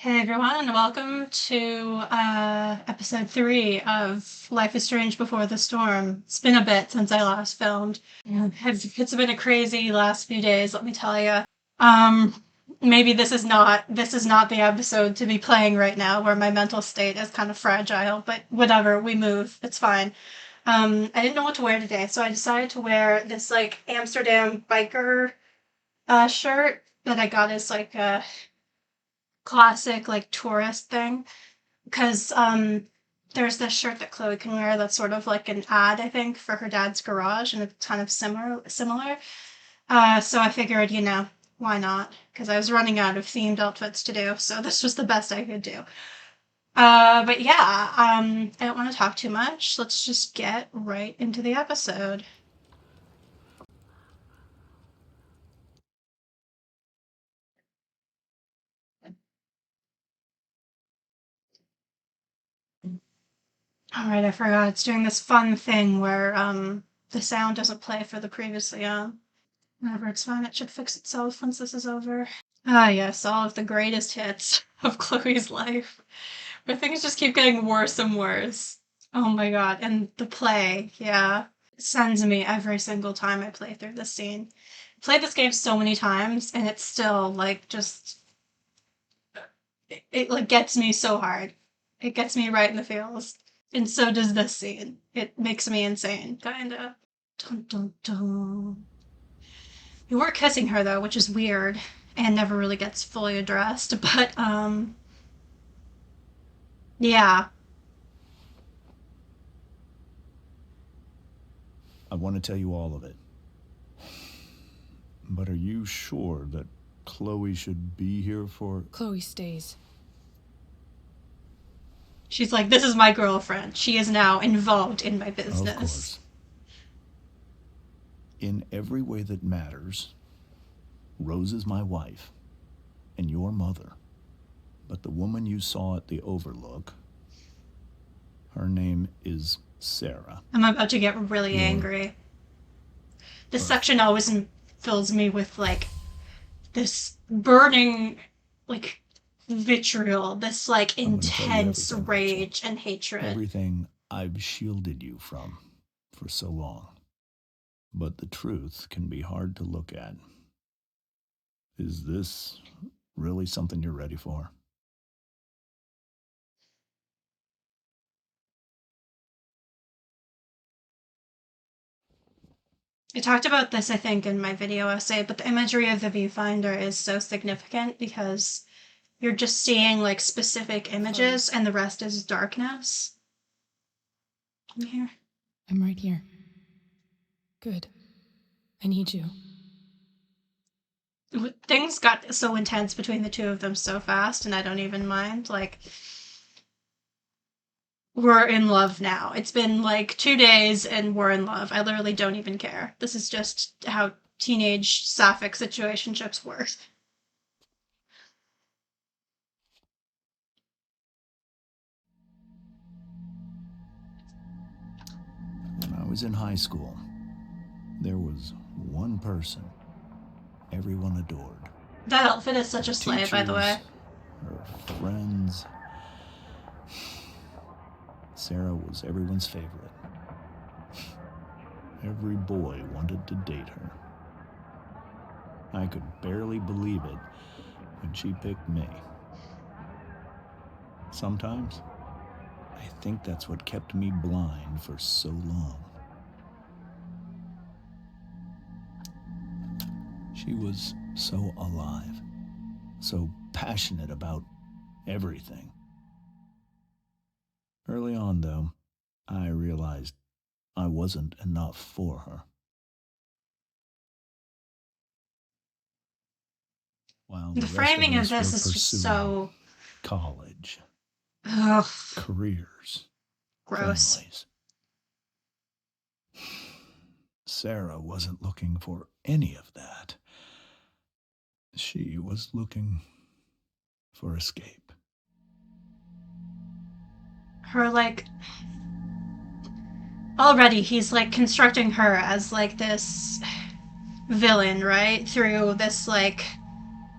Hey everyone, and welcome to episode 3 of Life is Strange Before the Storm. It's been a bit since I last filmed. It's been a crazy last few days, let me tell you. Maybe this is not the episode to be playing right now, where my mental state is kind of fragile. But whatever, we move. It's fine. I didn't know what to wear today, so I decided to wear this like Amsterdam biker shirt that I got as like a classic like tourist thing, because there's this shirt that Chloe can wear that's sort of like an ad, I think, for her dad's garage, and it's kind of similar. So I figured, why not? Because I was running out of themed outfits to do, so this was the best I could do. But yeah, I don't want to talk too much. Let's just get right into the episode. All right, I forgot. It's doing this fun thing where the sound doesn't play for the previously on. Whenever it's fine, it should fix itself once this is over. Ah, yes, all of the greatest hits of Chloe's life, where things just keep getting worse and worse. Oh my god, and the play, yeah, it sends me every single time I play through this scene. I played this game so many times, and it's still, like, just, it like, gets me so hard. It gets me right in the feels. And so does this scene. It makes me insane, kinda. Dun dun dun. We were kissing her though, which is weird and never really gets fully addressed. But yeah. I want to tell you all of it. But are you sure that Chloe should be here for... Chloe stays. She's like, this is my girlfriend. She is now involved in my business. Of course. In every way that matters, Rose is my wife and your mother. But the woman you saw at the Overlook, her name is Sera. I'm about to get really angry. This section always fills me with, like, this burning, like, vitriol, this, like, intense rage and hatred. Everything I've shielded you from for so long. But the truth can be hard to look at. Is this really something you're ready for? I talked about this, I think, in my video essay, but the imagery of the viewfinder is so significant because you're just seeing, like, specific images and the rest is darkness. I'm here. I'm right here. Good. I need you. Things got so intense between the two of them so fast, and I don't even mind. Like, we're in love now. It's been like 2 days and we're in love. I literally don't even care. This is just how teenage sapphic situationships work. When I was in high school, there was one person everyone adored. That outfit is such a slay, by the way. Her friends. Sera was everyone's favorite. Every boy wanted to date her. I could barely believe it when she picked me. Sometimes, I think that's what kept me blind for so long. She was so alive, so passionate about everything. Early on, though, I realized I wasn't enough for her. While The framing of this is just so... college, ugh, careers, gross. families. Sera wasn't looking for any of that. She was looking for escape. Her, like... Already, he's, like, constructing her as, like, this villain, right? Through this, like,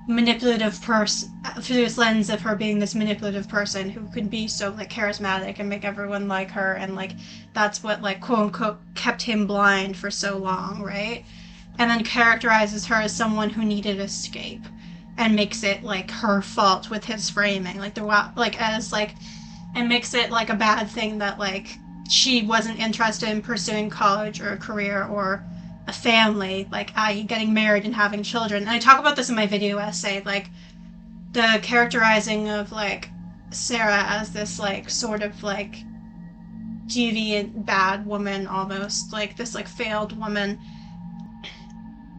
manipulative person, through this lens of her being this manipulative person who could be so like charismatic and make everyone like her, and like that's what like quote unquote kept him blind for so long, right? And then characterizes her as someone who needed escape and makes it like her fault with his framing, like the like as like, and makes it like a bad thing that like she wasn't interested in pursuing college or a career or a family, like i.e. getting married and having children. And I talk about this in my video essay, like the characterizing of like Sera as this like sort of like deviant bad woman, almost like this like failed woman,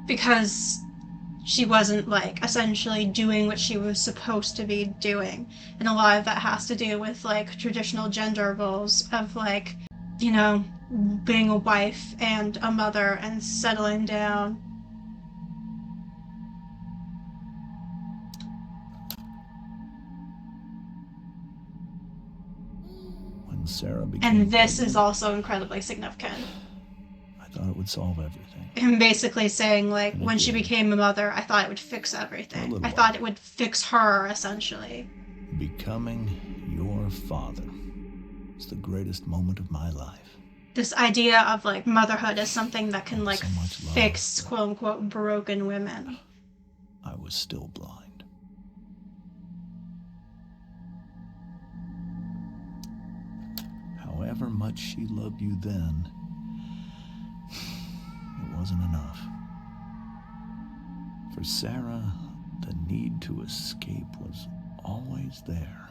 because she wasn't like essentially doing what she was supposed to be doing. And a lot of that has to do with like traditional gender roles of like, you know, being a wife and a mother and settling down. When Sera became And this pregnant, is also incredibly significant. I thought it would solve everything. Him basically saying like, And it when she did. became a mother, I thought it would fix For a everything. little I thought while. it would fix her, essentially. Becoming your father was the greatest moment of my life. This idea of like motherhood as something that can like So much love, fix but quote unquote broken women. I was still blind. However much she loved you then, it wasn't enough. For Sera, the need to escape was always there.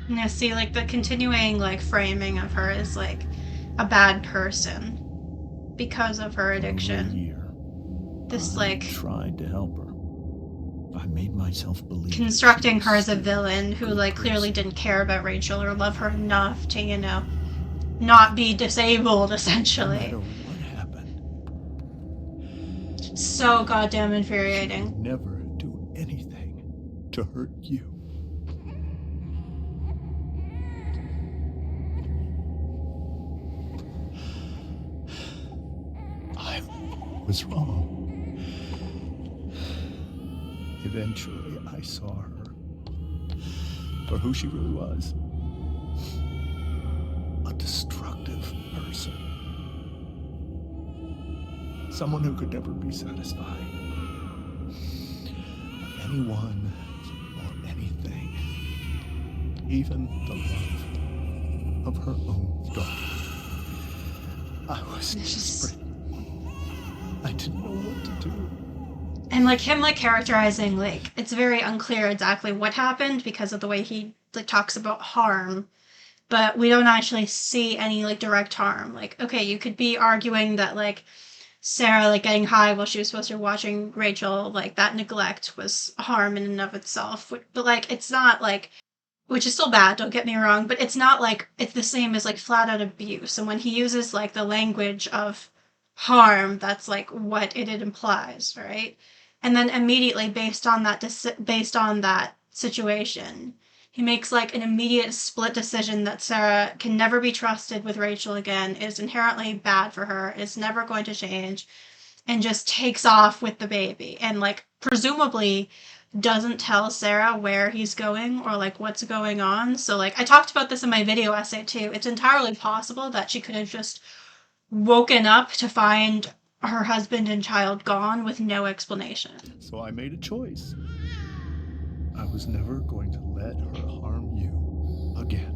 And you see like the continuing like framing of her as like a bad person because of her For over a addiction. year, This I like tried to help her. I made myself believe constructing that she her was as a still villain a who good like clearly person. didn't care about Rachel or love her enough to, you know, not be disabled, No essentially. matter what happened, So goddamn she infuriating. would never do anything to hurt you. I was wrong. Eventually, I saw her for who she really was. A destructive person. Someone who could never be satisfied. By anyone or anything. Even the love of her own daughter. I was desperate. I didn't know what to do. And like him like characterizing, like it's very unclear exactly what happened because of the way he like talks about harm, but we don't actually see any like direct harm. Like, okay, you could be arguing that like Sera like getting high while she was supposed to be watching Rachel, like that neglect was harm in and of itself, but like it's not like, which is still bad, don't get me wrong, but it's not like it's the same as like flat out abuse. And when he uses like the language of harm, that's like what it implies, right? And then immediately based on that situation, he makes like an immediate split decision that Sera can never be trusted with Rachel again, is inherently bad for her, is never going to change, and just takes off with the baby. And like presumably doesn't tell Sera where he's going or like what's going on. So like I talked about this in my video essay too. It's entirely possible that she could have just woken up to find her husband and child gone with no explanation. So I made a choice. I was never going to let her harm you again.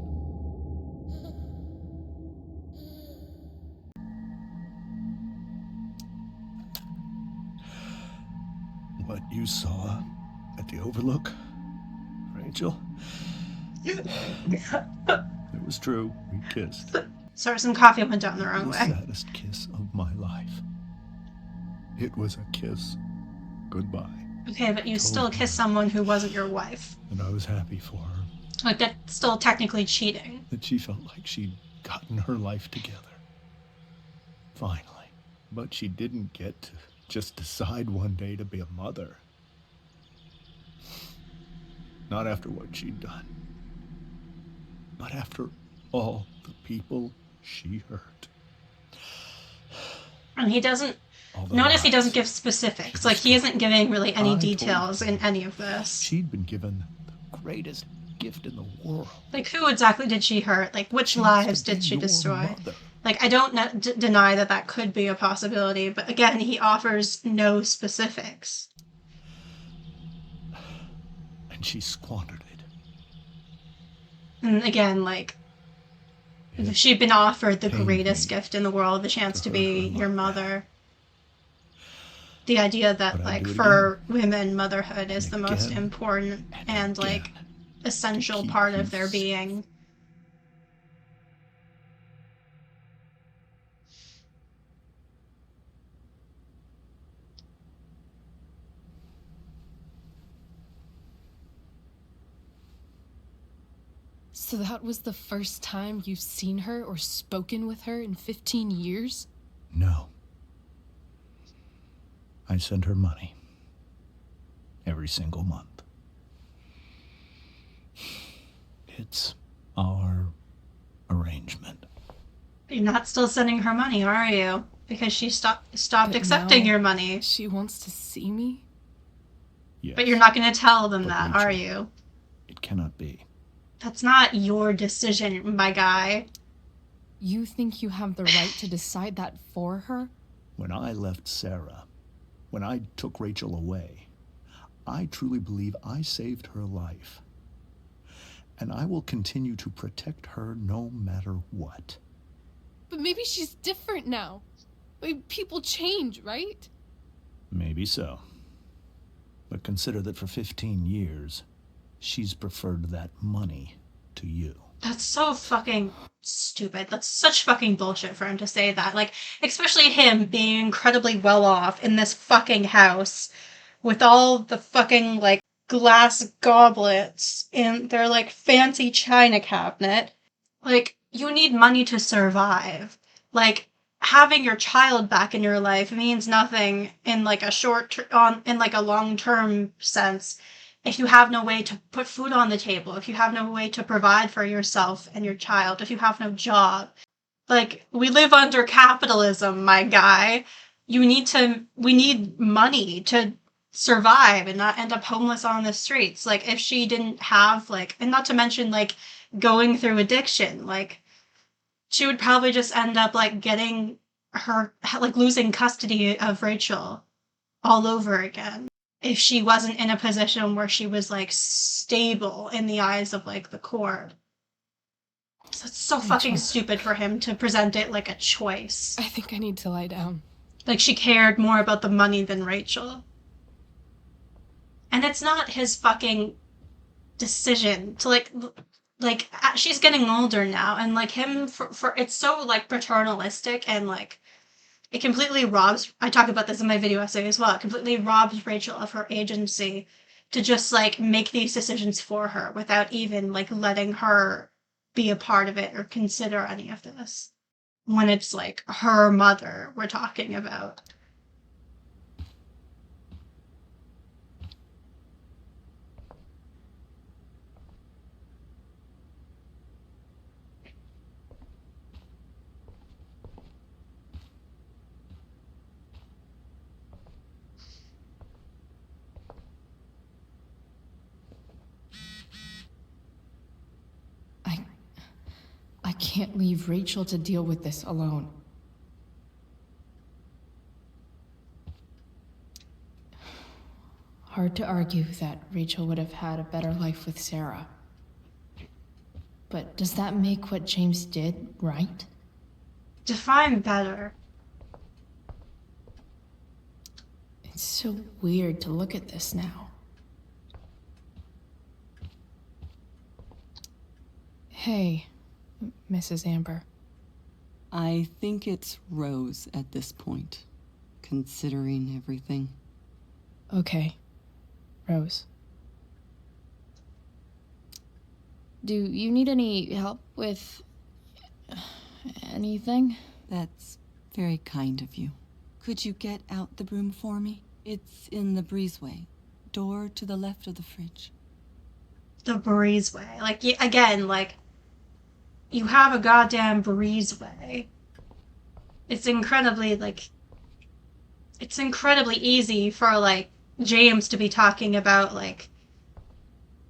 What you saw at the Overlook, Rachel, it was true. We kissed. Sorry, some coffee went down the wrong The way. saddest kiss of my life. It was a kiss goodbye. Okay, but you still kissed someone who wasn't your wife. And I was happy for her. Like that's still technically cheating. That she felt like she'd gotten her life together. Finally. But she didn't get to just decide one day to be a mother. Not after what she'd done. Not after all the people she hurt. And he doesn't All the Notice he doesn't lies. give specifics. Like, he isn't giving really any I told details her in any of this. She'd been given the greatest gift in the world. Like, who exactly did she hurt? Like, which She lives used to be did she your destroy? mother. Like, I don't deny that that could be a possibility, but again, he offers no specifics. And she squandered it. And again, like, It she'd been offered the pained greatest me gift in the world, the chance to to hurt be her your like mother. The idea that, But I'd like, do it for women, motherhood is And the most again important and, like, again essential to keep part you of their safe. being. So that was the first time you've seen her or spoken with her in 15 years? No. I send her money. Every single month. It's our arrangement. You're not still sending her money, are you? Because she stopped But accepting now your money. She wants to see me? Yes. But you're not going to tell them But that, Rachel, are you? It cannot be. That's not your decision, my guy. You think you have the right to decide that for her? When I left Sera, when I took Rachel away, I truly believe I saved her life. And I will continue to protect her no matter what. But maybe she's different now. People change, right? Maybe so. But consider that for 15 years, she's preferred that money to you. That's so fucking stupid. That's such fucking bullshit for him to say that. Like, especially him being incredibly well off in this fucking house with all the fucking, like, glass goblets in their, like, fancy china cabinet. Like, you need money to survive. Like, having your child back in your life means nothing in, like, in, like, a long-term sense if you have no way to put food on the table, if you have no way to provide for yourself and your child, if you have no job. Like, we live under capitalism, my guy. We need money to survive and not end up homeless on the streets. Like, if she didn't have, like, and not to mention, like, going through addiction, like, she would probably just end up, like, getting her, like, losing custody of Rachel all over again if she wasn't in a position where she was, like, stable in the eyes of, like, the court. So it's so fucking stupid for him to present it like a choice. I think I need to lie down. Like, she cared more about the money than Rachel. And it's not his fucking decision to, like, she's getting older now, and, like, him, for it's so, like, paternalistic, and, like, it completely robs, I talk about this in my video essay as well, it completely robs Rachel of her agency to just, like, make these decisions for her without even, like, letting her be a part of it or consider any of this. When it's, like, her mother we're talking about. I can't leave Rachel to deal with this alone. Hard to argue that Rachel would have had a better life with Sera. But does that make what James did right? Define better. It's so weird to look at this now. Hey, Mrs. Amber. I think it's Rose at this point, considering everything. Okay, Rose. Do you need any help with anything? That's very kind of you. Could you get out the broom for me? It's in the breezeway, door to the left of the fridge. The breezeway. Like, again, like, you have a goddamn breezeway. It's incredibly, like, it's incredibly easy for, like, James to be talking about, like,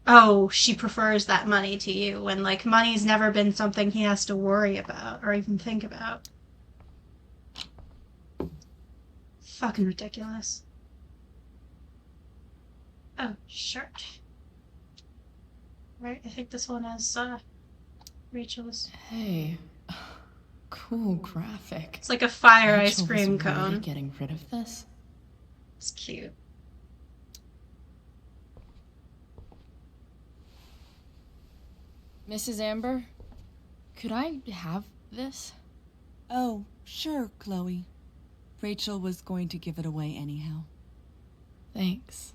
oh, she prefers that money to you, when, like, money's never been something he has to worry about or even think about. Fucking ridiculous. Oh, shirt. Right, I think this one is, Rachel's. Hey. Cool graphic. It's like a fire Rachel ice cream was really cone. getting rid of this? It's cute. Mrs. Amber, could I have this? Oh, sure, Chloe. Rachel was going to give it away anyhow. Thanks.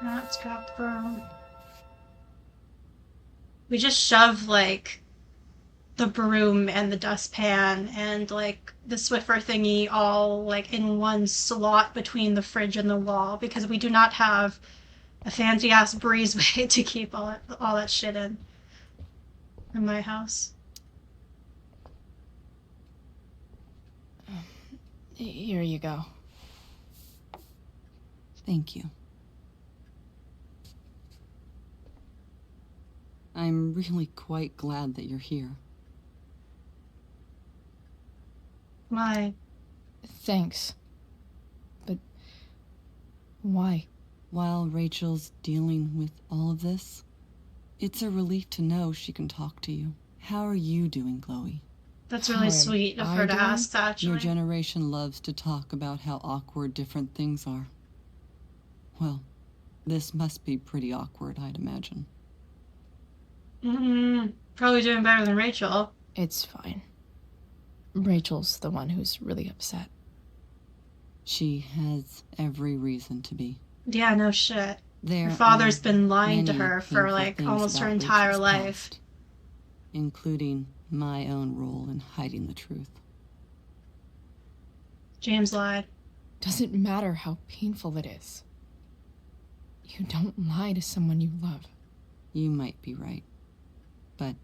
Let's drop the broom. We just shove, like, the broom and the dustpan and, like, the Swiffer thingy all, like, in one slot between the fridge and the wall because we do not have a fancy-ass breezeway to keep all that shit in my house. Here you go. Thank you. I'm really quite glad that you're here. Why? Thanks. But why? While Rachel's dealing with all of this, it's a relief to know she can talk to you. How are you doing, Chloe? That's How really am sweet of I her to doing? ask, actually. Your generation loves to talk about how awkward different things are. Well, this must be pretty awkward, I'd imagine. Probably doing better than Rachel. It's fine. Rachel's the one who's really upset. She has every reason to be. Yeah, no shit. Her father's been lying to many her for, painful like, things almost her about entire Rachel's life. past, including my own role in hiding the truth. James lied. Doesn't matter how painful it is. You don't lie to someone you love. You might be right. But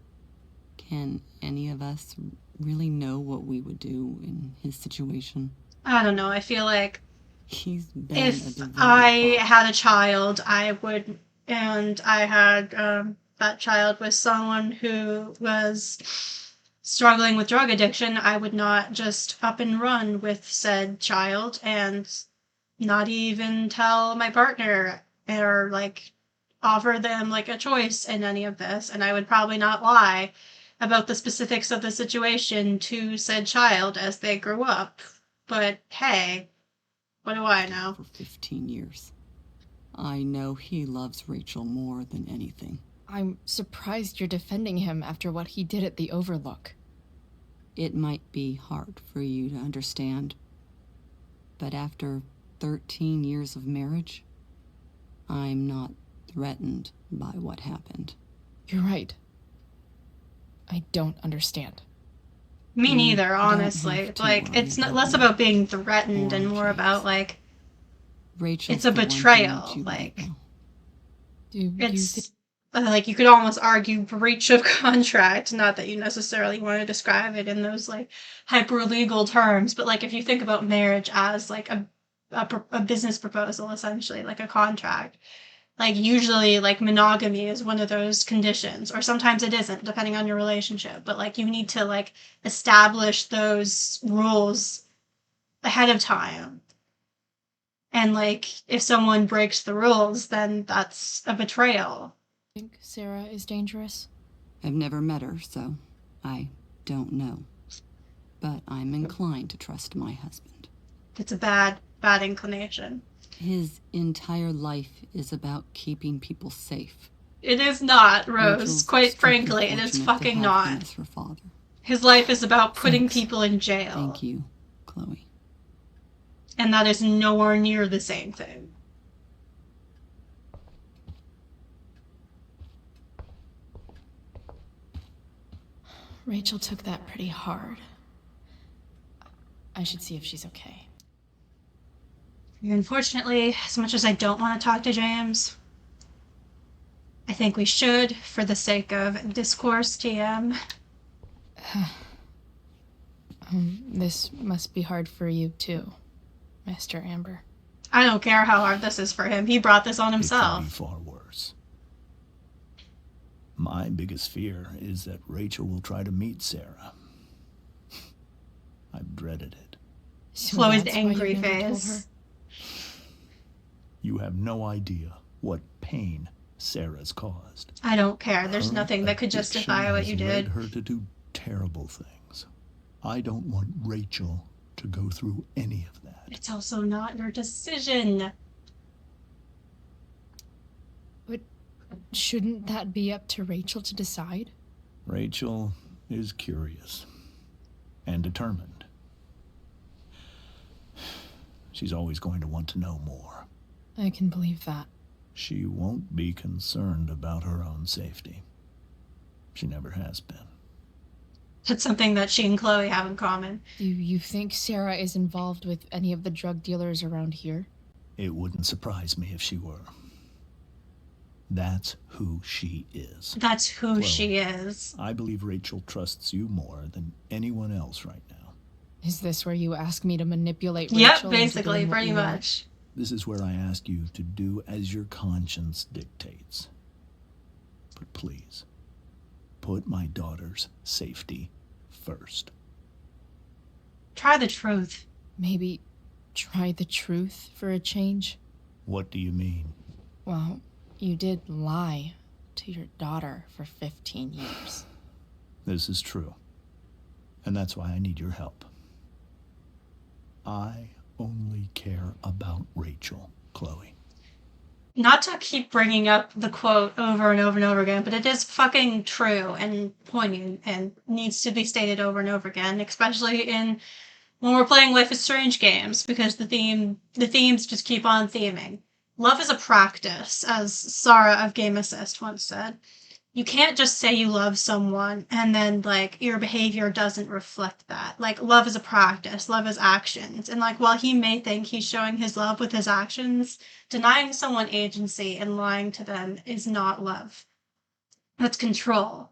can any of us really know what we would do in his situation? I don't know. I feel like He's been a if devoted I father. had a child, and I had that child was someone who was struggling with drug addiction, I would not just up and run with said child and not even tell my partner or, like, offer them, like, a choice in any of this, and I would probably not lie about the specifics of the situation to said child as they grew up. But hey, what do I know? For 15 years. I know he loves Rachel more than anything. I'm surprised you're defending him after what he did at the Overlook. It might be hard for you to understand, but after 13 years of marriage, I'm not threatened by what happened. You're right. I don't understand. Me You neither, don't honestly. have to Like, worry it's not about less me about being threatened or and more James. about, like, Rachel's it's a the one who betrayal, wants you to like, get well. Do you it's like, you could almost argue breach of contract. Not that you necessarily want to describe it in those, like, hyper legal terms, but, like, if you think about marriage as, like, a business proposal, essentially, like a contract, like, usually, like, monogamy is one of those conditions, or sometimes it isn't, depending on your relationship, but, like, you need to, like, establish those rules ahead of time. And, like, if someone breaks the rules, then that's a betrayal. think Sera is dangerous? I've never met her, so I don't know. But I'm inclined to trust my husband. It's a bad inclination. His entire life is about keeping people safe. It is not, Rose. Rachel's Quite strictly frankly, it is fortunate to fucking have not. him as her father. His life is about putting Thanks. people in jail. Thank you, Chloe. And that is nowhere near the same thing. Rachel took that pretty hard. I should see if she's okay. Unfortunately, as much as I don't want to talk to James, I think we should, for the sake of discourse TM. This must be hard for you, too, Mr. Amber. I don't care how hard this is for him. He brought this on It could himself. be far worse. My biggest fear is that Rachel will try to meet Sera. I've dreaded it. So Chloe's that's why you angry never told face. her? You have no idea what pain Sarah's caused. I don't care. There's Her nothing that could addiction justify what has you led did. her to do terrible things. I don't want Rachel to go through any of that. It's also not your decision. But shouldn't that be up to Rachel to decide? Rachel is curious and determined. She's always going to want to know more. I can believe that. She won't be concerned about her own safety. She never has been. That's something that she and Chloe have in common. Do you think Sera is involved with any of the drug dealers around here? It wouldn't surprise me if she were. That's who she is. That's who Chloe, she is. I believe Rachel trusts you more than anyone else right now. Is this where you ask me to manipulate Rachel? Yep, into basically, doing what pretty you want? much. This is where I ask you to do as your conscience dictates. But please, put my daughter's safety first. Try the truth. Maybe try the truth for a change? What do you mean? Well, you did lie to your daughter for 15 years. This is true. And that's why I need your help. I only care about Rachel, Chloe. Not to keep bringing up the quote over and over and over again, but it is fucking true and poignant and needs to be stated over and over again, especially in when we're playing Life is Strange games, because the themes just keep on theming. Love is a practice, as Sera of Game Assist once said. You can't just say you love someone and then, like, your behavior doesn't reflect that. Like, love is a practice. Love is actions. And, like, while he may think he's showing his love with his actions, denying someone agency and lying to them is not love. That's control.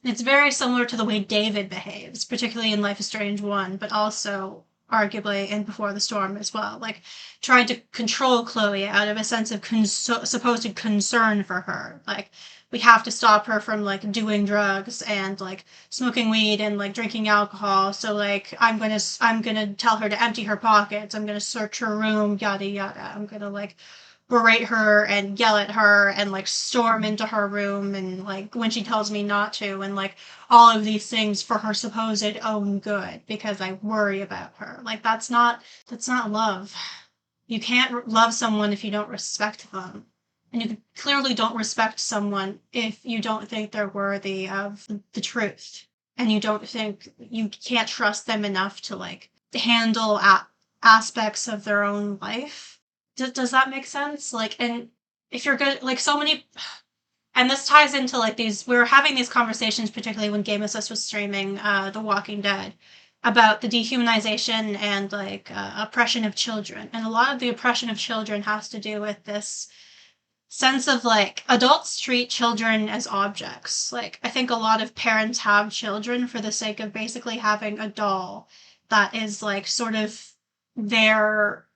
It's very similar to the way David behaves, particularly in Life is Strange 1, but also arguably in Before the Storm as well. Like, trying to control Chloe out of a sense of supposed concern for her. Like, we have to stop her from, like, doing drugs and, like, smoking weed and, like, drinking alcohol. So, like, I'm gonna tell her to empty her pockets. I'm gonna search her room, yada yada. I'm gonna, like, berate her and yell at her and, like, storm into her room and, like, when she tells me not to, and, like, all of these things for her supposed own good because I worry about her. Like, that's not love. You can't love someone if you don't respect them. And you clearly don't respect someone if you don't think they're worthy of the truth. And you don't think you can't trust them enough to, like, handle aspects of their own life. Does that make sense? Like, and if you're good, like, so many, and this ties into, like, we were having these conversations, particularly when Game Assist was streaming The Walking Dead, about the dehumanization and, like, oppression of children. And a lot of the oppression of children has to do with this sense of, like, adults treat children as objects. Like, I think a lot of parents have children for the sake of basically having a doll that is, like, sort of their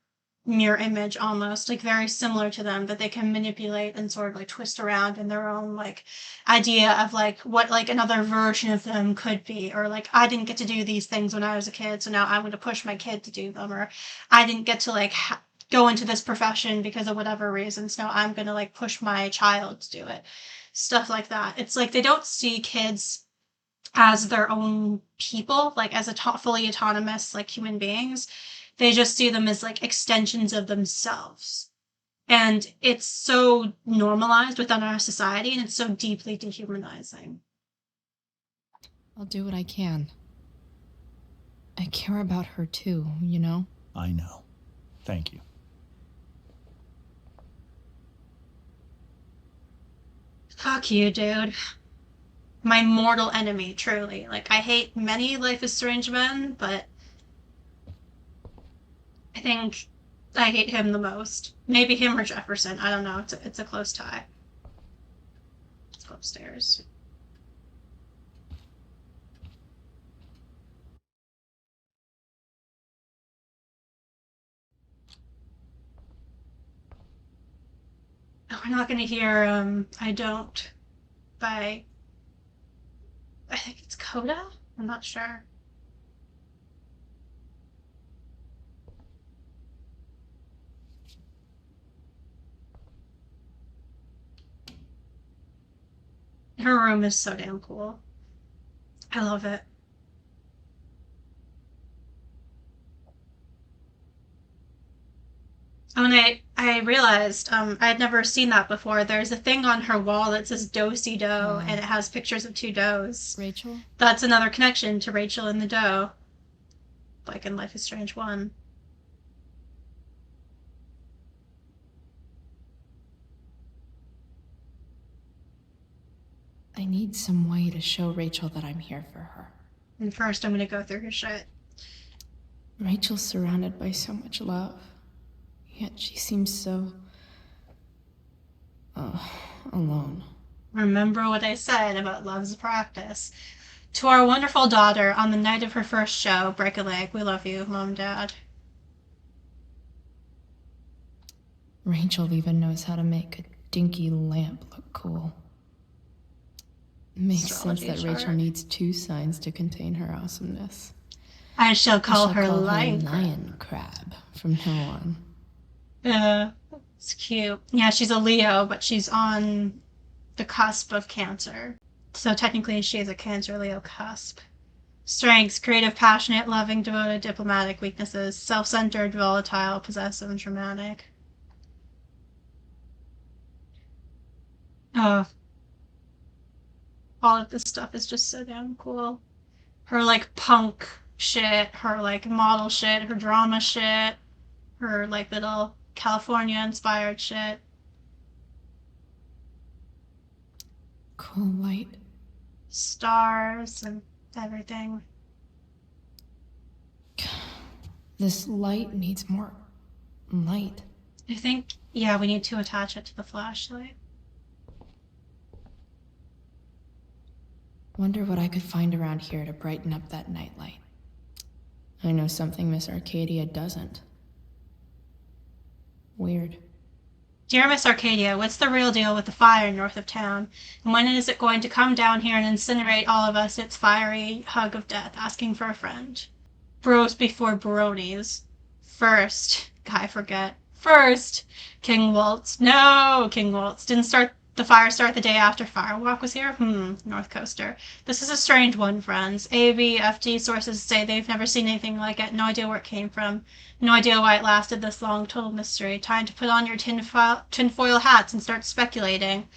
mirror image almost, like, very similar to them, that they can manipulate and sort of, like, twist around in their own, like, idea of, like, what, like, another version of them could be, or, like, I didn't get to do these things when I was a kid, so now I'm going to push my kid to do them, or I didn't get to, like, go into this profession because of whatever reasons, now I'm going to, like, push my child to do it. Stuff like that. It's like they don't see kids as their own people, like, as fully autonomous, like, human beings. They just see them as, like, extensions of themselves. And it's so normalized within our society, and it's so deeply dehumanizing. I'll do what I can. I care about her too, you know? I know. Thank you. Fuck you, dude. My mortal enemy, truly. Like, I hate many Life is Strange men, but I think I hate him the most. Maybe him or Jefferson. I don't know. It's a close tie. Let's go upstairs. We're not going to hear I Don't by, I think it's Coda? I'm not sure. Her room is so damn cool. I love it. Oh, and I realized I had never seen that before. There's a thing on her wall that says do-si-do, and it has pictures of two does. Rachel? That's another connection to Rachel and the doe, like in Life is Strange 1. I need some way to show Rachel that I'm here for her. And first, I'm gonna go through her shit. Rachel's surrounded by so much love, yet she seems so... alone. Remember what I said about love's practice. To our wonderful daughter, on the night of her first show, break a leg. We love you, Mom, Dad. Rachel even knows how to make a dinky lamp look cool. It makes Astrology sense that chart. Rachel needs 2 signs to contain her awesomeness. I shall call her lion Lion. crab from now on. It's cute. Yeah, she's a Leo, but she's on the cusp of Cancer. So technically she is a Cancer-Leo cusp. Strengths: creative, passionate, loving, devoted, diplomatic. Weaknesses: self-centered, volatile, possessive, and dramatic. Oh. All of this stuff is just so damn cool. Her, like, punk shit, her, like, model shit, her drama shit, her, like, little California-inspired shit. Cool light. Stars and everything. This light needs more light. I think, yeah, we need to attach it to the flashlight. Wonder what I could find around here to brighten up that nightlight. I know something Miss Arcadia doesn't. Weird. Dear Miss Arcadia, what's the real deal with the fire north of town? And when is it going to come down here and incinerate all of us its fiery hug of death, asking for a friend? Bros before bronies. First, I forget. First, King Waltz. No, King Waltz. Didn't the fire start the day after Firewalk was here? North Coaster. This is a strange one, friends. ABFD sources say they've never seen anything like it. No idea where it came from. No idea why it lasted this long. Total mystery. Time to put on your tinfoil hats and start speculating.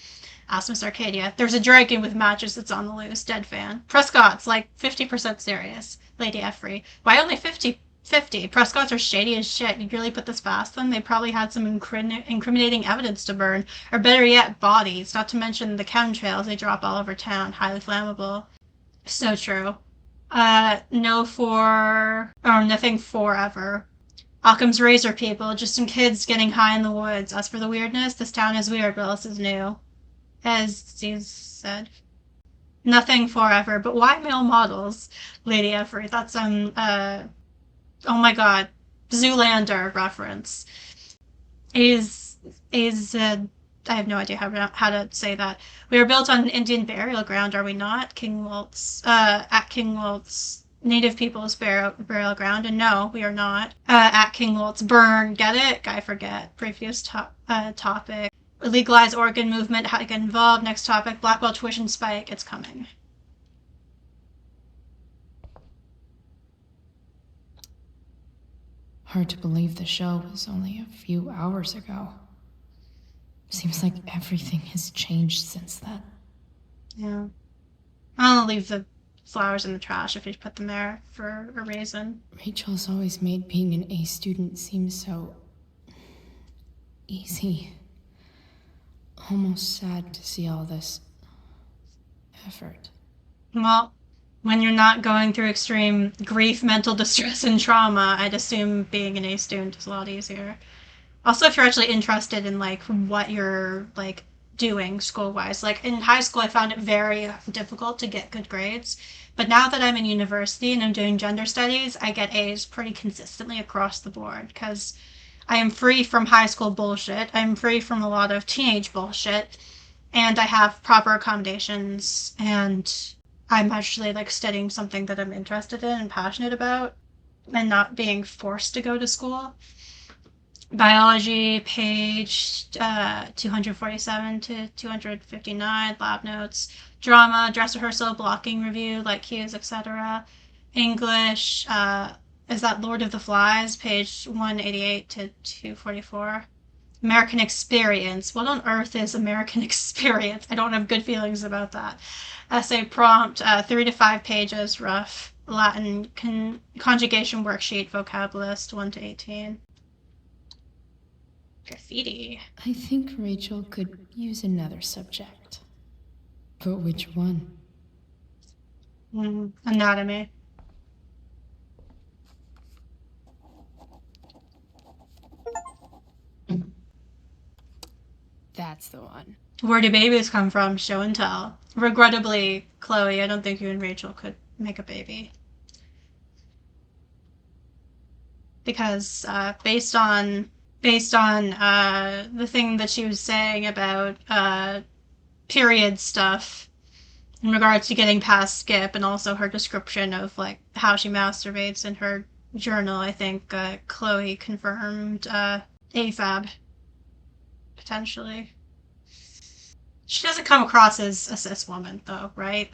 Ask Miss Arcadia. There's a dragon with matches that's on the loose. Dead fan. Prescott's like 50% serious. Lady Effrey. Why only 50? Prescott's are shady as shit. You'd really put this past them? They probably had some incriminating evidence to burn. Or better yet, bodies. Not to mention the chemtrails they drop all over town. Highly flammable. So true. Nothing forever. Occam's razor, people. Just some kids getting high in the woods. As for the weirdness, this town is weird, but else is new. As Steve said. Nothing forever. But why male models? Lady Effrey. That's oh my god, Zoolander reference. I have no idea how to say that. We are built on Indian burial ground, are we not? At King Waltz Native People's burial ground, and no, we are not. At King Waltz burn, get it? I forget. Previous topic. Legalize organ movement, how to get involved. Next topic, Blackwell tuition spike, it's coming. Hard to believe the show was only a few hours ago. Seems like everything has changed since then. Yeah. I'll leave the flowers in the trash if you put them there for a reason. Rachel's always made being an A student seem so... easy. Almost sad to see all this... effort. Well, when you're not going through extreme grief, mental distress, and trauma, I'd assume being an A student is a lot easier. Also, if you're actually interested in, like, what you're, like, doing school-wise. Like, in high school, I found it very difficult to get good grades. But now that I'm in university and I'm doing gender studies, I get A's pretty consistently across the board. Because I am free from high school bullshit. I'm free from a lot of teenage bullshit. And I have proper accommodations. And I'm actually like studying something that I'm interested in and passionate about and not being forced to go to school. Biology, page 247 to 259, lab notes. Drama, dress rehearsal, blocking review, light cues, etc. English, is that Lord of the Flies, page 188 to 244. American Experience. What on earth is American Experience? I don't have good feelings about that. Essay prompt, 3 to 5 pages, rough. Latin conjugation worksheet, vocab list, 1 to 18. Graffiti. I think Rachel could use another subject. But which one? Anatomy. That's the one. Where do babies come from? Show and tell. Regrettably, Chloe, I don't think you and Rachel could make a baby. Because based on the thing that she was saying about period stuff in regards to getting past Skip, and also her description of like how she masturbates in her journal, I think Chloe confirmed AFAB potentially. She doesn't come across as a cis woman though, right?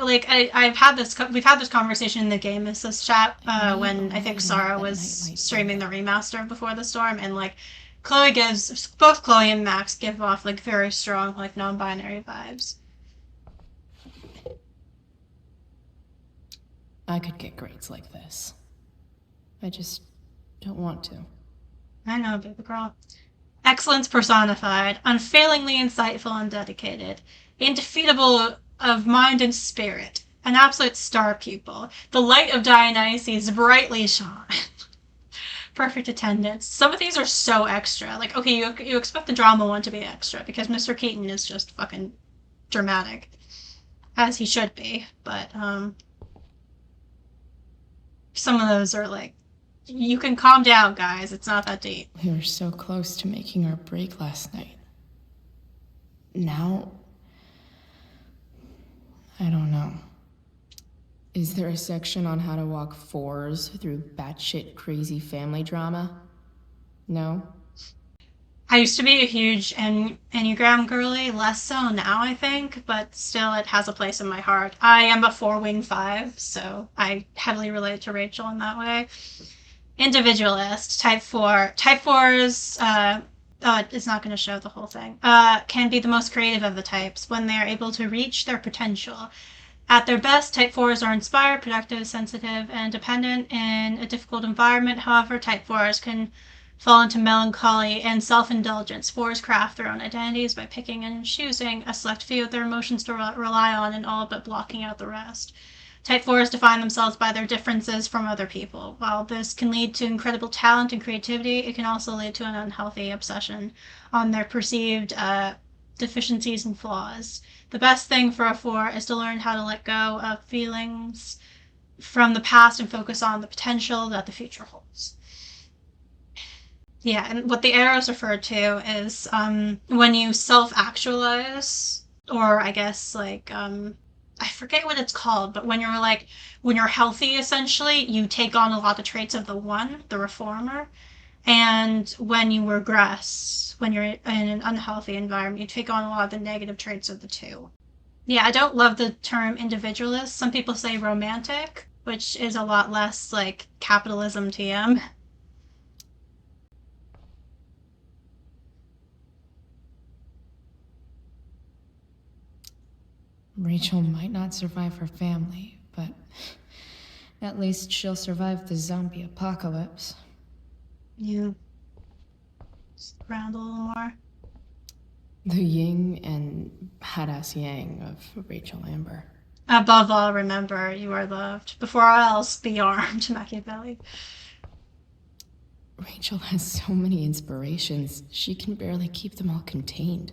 We've had this conversation in the Game Assist chat when I think Sera was streaming the remaster of Before the Storm, and like both Chloe and Max give off like very strong like non-binary vibes. I could get grades like this. I just don't want to. I know, baby girl. Excellence personified, unfailingly insightful and dedicated, indefeatable of mind and spirit, an absolute star pupil, the light of Dionysus brightly shone. Perfect attendance. Some of these are so extra. Like, okay, you expect the drama one to be extra because Mr. Keaton is just fucking dramatic, as he should be. But some of those are like, you can calm down, guys. It's not that deep. We were so close to making our break last night. Now, I don't know. Is there a section on how to walk fours through batshit crazy family drama? No? I used to be a huge Enneagram girly, less so now, I think, but still it has a place in my heart. I am a 4-wing 5, so I heavily relate to Rachel in that way. Individualist, type 4. Type 4s, it's not going to show the whole thing, can be the most creative of the types when they are able to reach their potential. At their best, type 4s are inspired, productive, sensitive, and dependent in a difficult environment. However, type 4s can fall into melancholy and self-indulgence. 4s craft their own identities by picking and choosing a select few of their emotions to rely on and all but blocking out the rest. Type 4s define themselves by their differences from other people. While this can lead to incredible talent and creativity, it can also lead to an unhealthy obsession on their perceived deficiencies and flaws. The best thing for a 4 is to learn how to let go of feelings from the past and focus on the potential that the future holds. Yeah, and what the arrows refer to is when you self-actualize, or I guess like I forget what it's called, but when you're healthy, essentially, you take on a lot of traits of the 1, the reformer. And when you regress, when you're in an unhealthy environment, you take on a lot of the negative traits of the 2. Yeah, I don't love the term individualist. Some people say romantic, which is a lot less like capitalism TM. Rachel might not survive her family, but at least she'll survive the zombie apocalypse. Yeah. Just around a little more. The yin and badass yang of Rachel Amber. Above all, remember, you are loved. Before all else, be armed, Machiavelli. Rachel has so many inspirations, she can barely keep them all contained.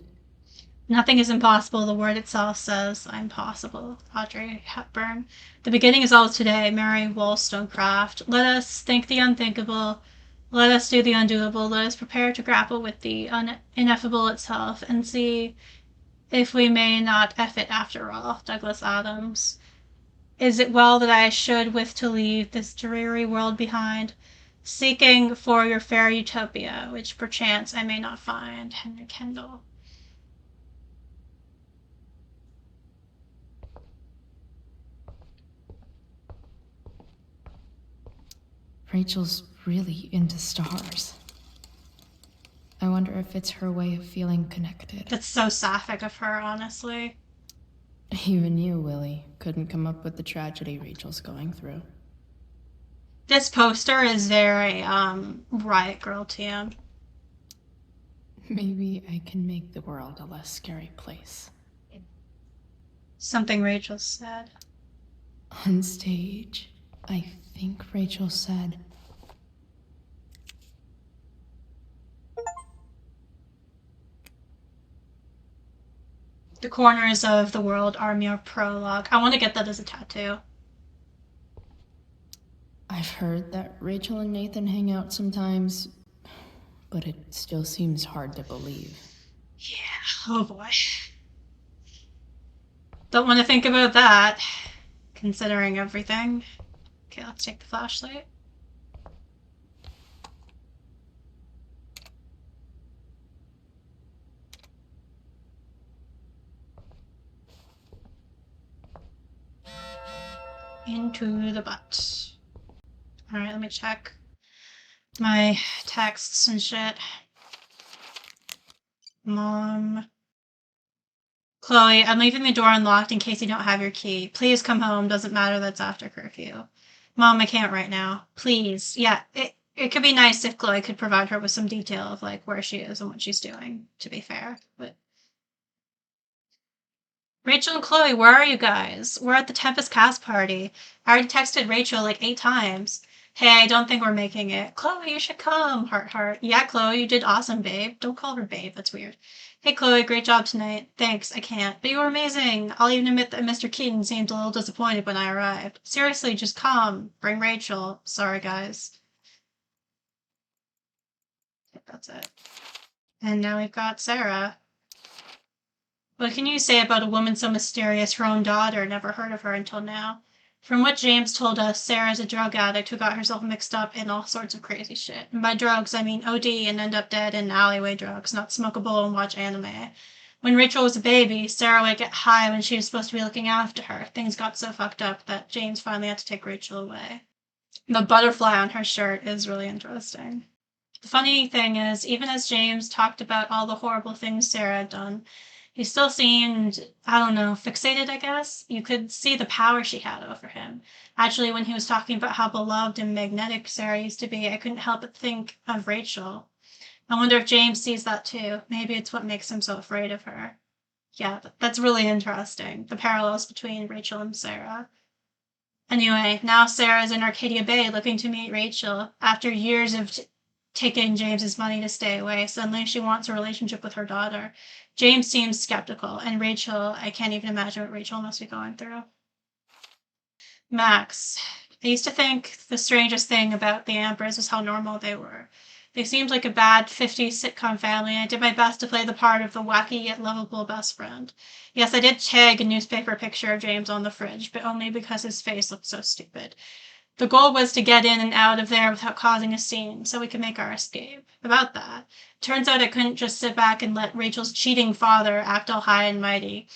Nothing is impossible, the word itself says, I'm possible. Audrey Hepburn. The beginning is always today, Mary Wollstonecraft. Let us think the unthinkable, Let us do the undoable. Let us prepare to grapple with the ineffable itself and see if we may not F it after all. Douglas Adams. Is it well that I should with to leave this dreary world behind, seeking for your fair utopia, which perchance I may not find? Henry Kendall. Rachel's really into stars. I wonder if it's her way of feeling connected. That's so sapphic of her, honestly. Even you, Willie, couldn't come up with the tragedy Rachel's going through. This poster is very Riot Girl TM. Maybe I can make the world a less scary place. Something Rachel said. On stage, I think Rachel said, The corners of the world are mere prologue. I want to get that as a tattoo. I've heard that Rachel and Nathan hang out sometimes, but it still seems hard to believe. Yeah, oh boy. Don't want to think about that, considering everything. Okay, let's take the flashlight. Into the butt. Alright, let me check my texts and shit. Mom. Chloe, I'm leaving the door unlocked in case you don't have your key. Please come home. Doesn't matter that's after curfew. Mom, I can't right now. Please. Yeah, it could be nice if Chloe could provide her with some detail of like where she is and what she's doing, to be fair. But Rachel and Chloe, where are you guys? We're at the Tempest cast party. I already texted Rachel like 8 times. Hey, I don't think we're making it. Chloe, you should come. Heart, heart. Yeah, Chloe, you did awesome, babe. Don't call her babe. That's weird. Hey, Chloe, great job tonight. Thanks, I can't. But you were amazing. I'll even admit that Mr. Keaton seemed a little disappointed when I arrived. Seriously, just come. Bring Rachel. Sorry, guys. I think that's it. And now we've got Sera. What can you say about a woman so mysterious her own daughter never heard of her until now? From what James told us, Sarah's a drug addict who got herself mixed up in all sorts of crazy shit. And by drugs, I mean OD and end up dead in alleyway drugs, not smoke a bowl and watch anime. When Rachel was a baby, Sarah would get high when she was supposed to be looking after her. Things got so fucked up that James finally had to take Rachel away. The butterfly on her shirt is really interesting. The funny thing is, even as James talked about all the horrible things Sera had done, he still seemed, I don't know, fixated, I guess. You could see the power she had over him. Actually, when he was talking about how beloved and magnetic Sera used to be, I couldn't help but think of Rachel. I wonder if James sees that too. Maybe it's what makes him so afraid of her. Yeah, that's really interesting, the parallels between Rachel and Sera. Anyway, now Sarah's in Arcadia Bay looking to meet Rachel. After years of taking James's money to stay away, suddenly she wants a relationship with her daughter. James seems skeptical, and Rachel, I can't even imagine what Rachel must be going through. Max. I used to think the strangest thing about the Ambers was how normal they were. They seemed like a bad 50s sitcom family, and I did my best to play the part of the wacky yet lovable best friend. Yes, I did tag a newspaper picture of James on the fridge, but only because his face looked so stupid. The goal was to get in and out of there without causing a scene, so we could make our escape. About that, turns out I couldn't just sit back and let Rachel's cheating father act all high and mighty.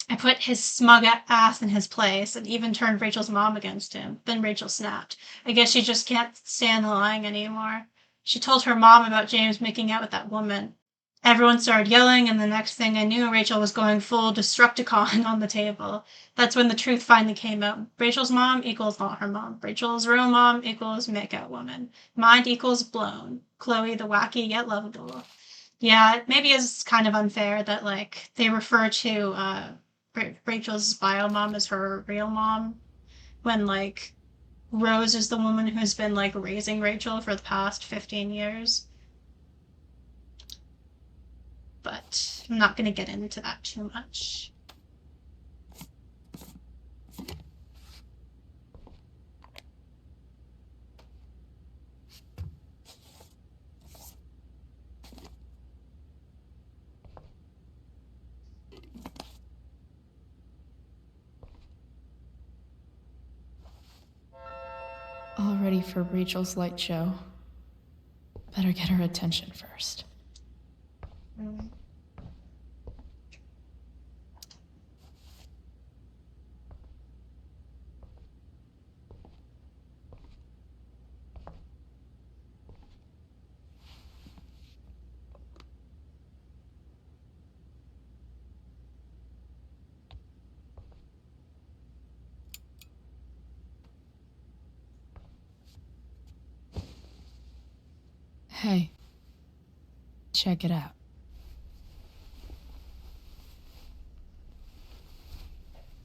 I put his smug ass in his place and even turned Rachel's mom against him. Then Rachel snapped. I guess she just can't stand the lying anymore. She told her mom about James making out with that woman. Everyone started yelling, and the next thing I knew, Rachel was going full Destructicon on the table. That's when the truth finally came out. Rachel's mom equals not her mom. Rachel's real mom equals makeout woman. Mind equals blown. Chloe, the wacky yet lovable. Yeah, maybe it's kind of unfair that, like, they refer to Rachel's bio mom as her real mom when, like, Rose is the woman who's been, like, raising Rachel for the past 15 years. But I'm not going to get into that too much. All ready for Rachel's light show. Better get her attention first. Hey, check it out.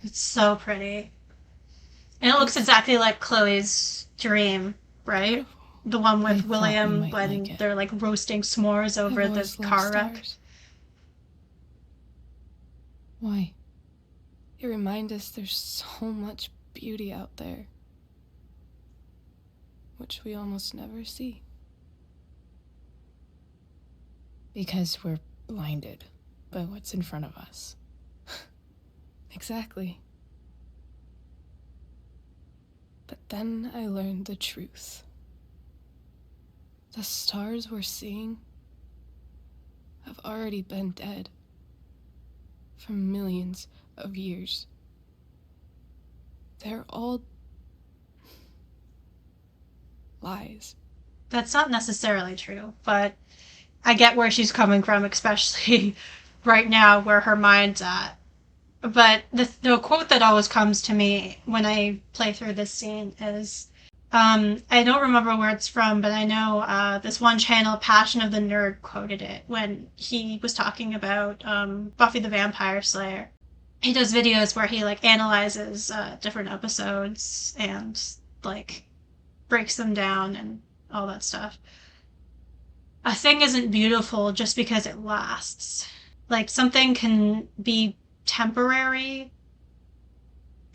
It's so pretty. And it looks exactly like Chloe's dream, right? The one I with thought we William might when like it. they're like roasting s'mores over I've the always loved car wreck. stars. Why? They remind us there's so much beauty out there, which we almost never see. Because we're blinded by what's in front of us. Exactly. But then I learned the truth. The stars we're seeing have already been dead for millions of years. They're all lies. That's not necessarily true, but I get where she's coming from, especially right now where her mind's at. But the quote that always comes to me when I play through this scene is, I don't remember where it's from, but I know this one channel, Passion of the Nerd, quoted it when he was talking about Buffy the Vampire Slayer. He does videos where he like analyzes different episodes and like breaks them down and all that stuff. A thing isn't beautiful just because it lasts. Like something can be temporary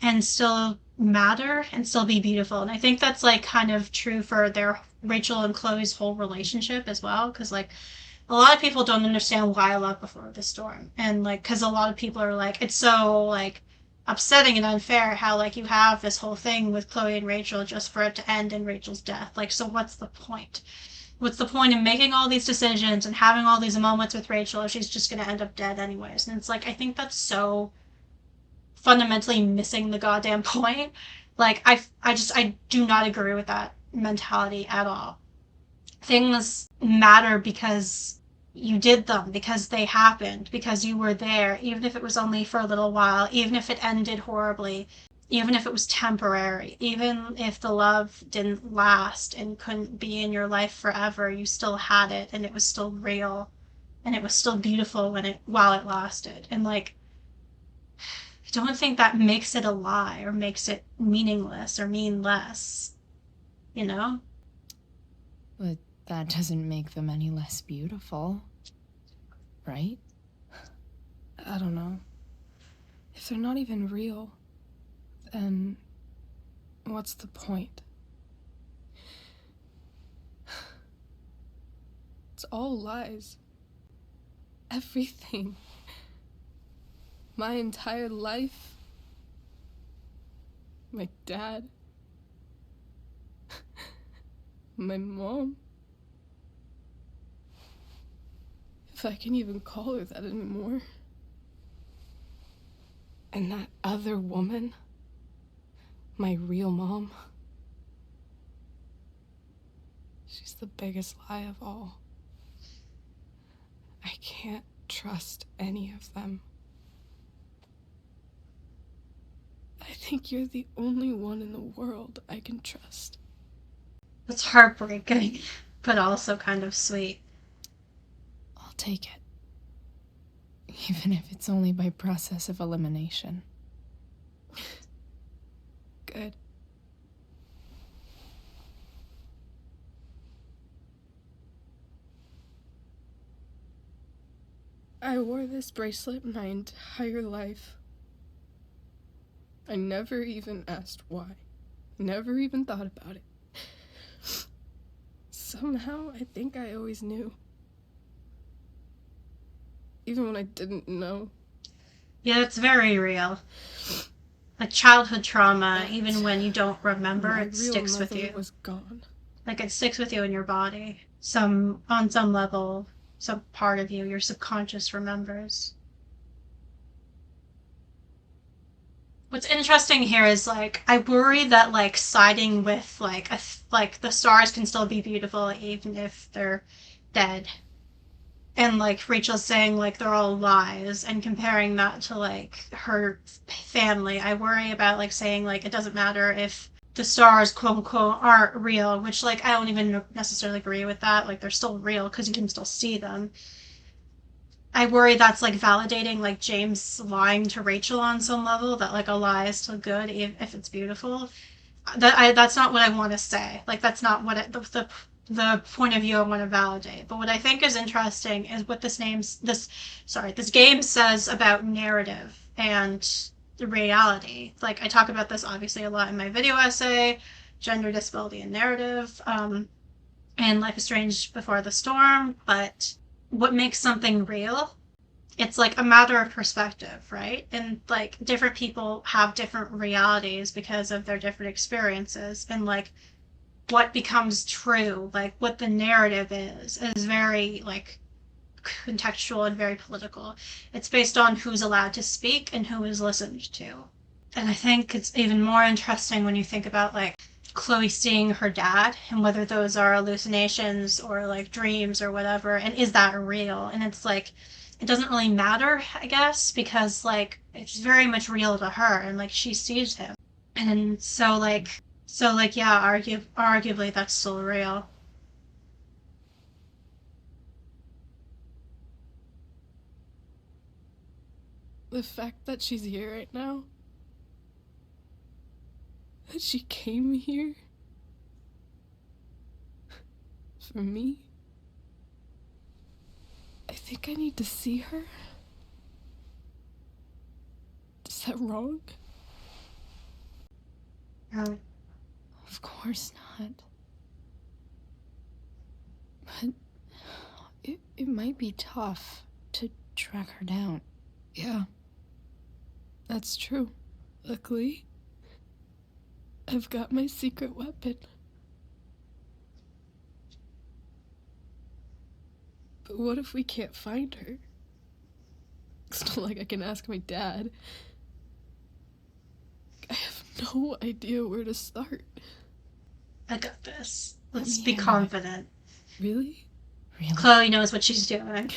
and still matter and still be beautiful. And I think that's like kind of true for their Rachel and Chloe's whole relationship as well. Cause like a lot of people don't understand why I love Before the Storm. And like, cause a lot of people are like, it's so like upsetting and unfair how like you have this whole thing with Chloe and Rachel just for it to end in Rachel's death. Like, so what's the point? What's the point in making all these decisions and having all these moments with Rachel if she's just going to end up dead anyways? And it's like, I think that's so fundamentally missing the goddamn point. Like, I do not agree with that mentality at all. Things matter because you did them, because they happened, because you were there, even if it was only for a little while, even if it ended horribly, even if it was temporary, even if the love didn't last and couldn't be in your life forever, you still had it and it was still real and it was still beautiful while it lasted. And like, I don't think that makes it a lie or makes it meaningless or mean less, you know? But that doesn't make them any less beautiful, right? I don't know. If they're not even real, then what's the point? It's all lies. Everything. My entire life. My dad. My mom. If I can even call her that anymore. And that other woman. My real mom. She's the biggest lie of all. I can't trust any of them. I think you're the only one in the world I can trust. It's heartbreaking, but also kind of sweet. I'll take it. Even if it's only by process of elimination. Good. I wore this bracelet my entire life. I never even asked why. Never even thought about it. Somehow, I think I always knew. Even when I didn't know. Yeah, it's very real. like childhood trauma, But even when you don't remember, my it real sticks with mother you. was gone. Like it sticks with you in your body. On some level, some part of you, your subconscious remembers. What's interesting here is like I worry that like siding with like the stars can still be beautiful even if they're dead, and like Rachel's saying like they're all lies, and comparing that to like her family. I worry about like saying like it doesn't matter if the stars quote unquote aren't real, which like I don't even necessarily agree with that. Like they're still real because you can still see them. I worry that's like validating like James lying to Rachel on some level, that like a lie is still good if it's beautiful. That's not what I want to say. Like that's not what the point of view I want to validate. But what I think is interesting is what this game says about narrative and the reality. Like I talk about this obviously a lot in my video essay, gender disability and narrative, and Life is Strange Before the Storm. But what makes something real, it's like a matter of perspective, right? And like different people have different realities because of their different experiences, and like what becomes true, like what the narrative is very like contextual and very political. It's based on who's allowed to speak and who is listened to. And I think it's even more interesting when you think about like Chloe seeing her dad and whether those are hallucinations or like dreams or whatever, and is that real? And it's like it doesn't really matter, I guess, because like it's very much real to her, and like she sees him. And so like yeah, arguably that's still real. The fact that she's here right now, that she came here for me, I think I need to see her. Is that wrong? Of course not. But it might be tough to track her down. Yeah, that's true. Luckily, I've got my secret weapon. But what if we can't find her? It's not like I can ask my dad. I have no idea where to start. I got this. Let's me be handle it. confident. Really? Chloe knows what she's doing.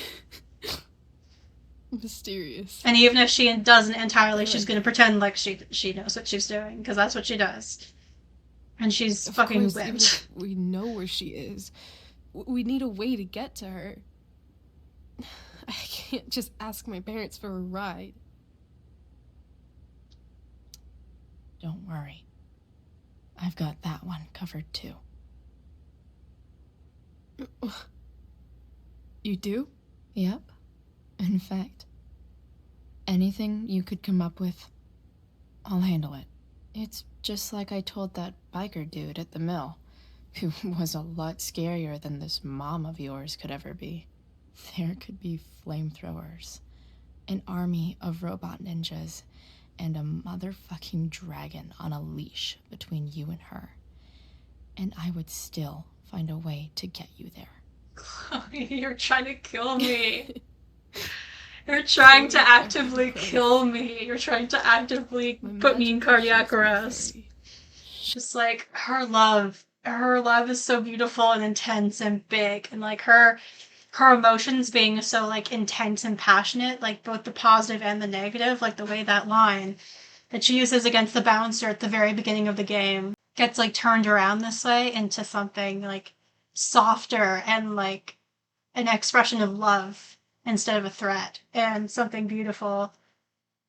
Mysterious. And even if she doesn't entirely, she's going to pretend like she knows what she's doing, because that's what she does. And she's Of fucking course, even whipped. if we know where she is, we need a way to get to her. I can't just ask my parents for a ride. Don't worry. I've got that one covered too. You do? Yep. In fact, anything you could come up with, I'll handle it. It's just like I told that biker dude at the mill, who was a lot scarier than this mom of yours could ever be. There could be flamethrowers, an army of robot ninjas, and a motherfucking dragon on a leash between you and her. And I would still find a way to get you there. Chloe, you're trying to kill me. You're trying to actively kill me. You're trying to actively put me in cardiac arrest. Just like her love is so beautiful and intense and big, and like her emotions being so like intense and passionate, like both the positive and the negative, like the way that line that she uses against the bouncer at the very beginning of the game gets like turned around this way into something like softer and like an expression of love instead of a threat, and something beautiful.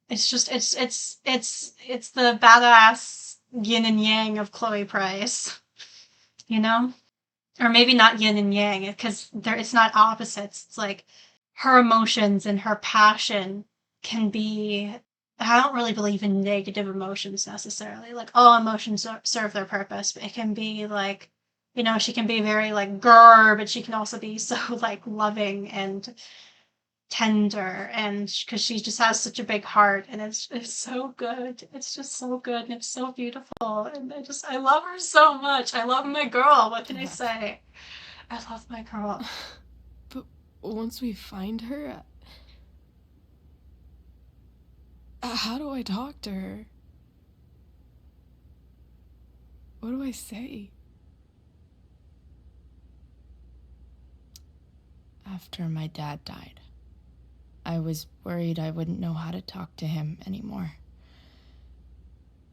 It's just it's the badass yin and yang of Chloe Price, you know? Or maybe not yin and yang, because it's not opposites. It's like her emotions and her passion can be. I don't really believe in negative emotions necessarily. Like all emotions serve their purpose, but it can be like, you know, she can be very like grr, but she can also be so like loving and tender, and because she just has such a big heart, and it's so good. It's just so good, and it's so beautiful, and I love her so much. I love my girl. What can I say? I love my girl. But once we find her, how do I talk to her? What do I say? After my dad died, I was worried I wouldn't know how to talk to him anymore.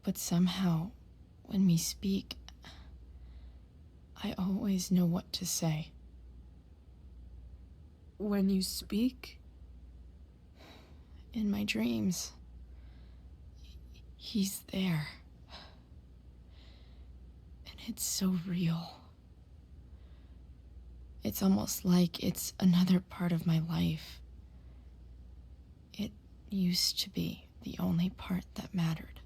But somehow, when we speak, I always know what to say. When you speak? In my dreams. He's there. And it's so real. It's almost like it's another part of my life. It used to be the only part that mattered.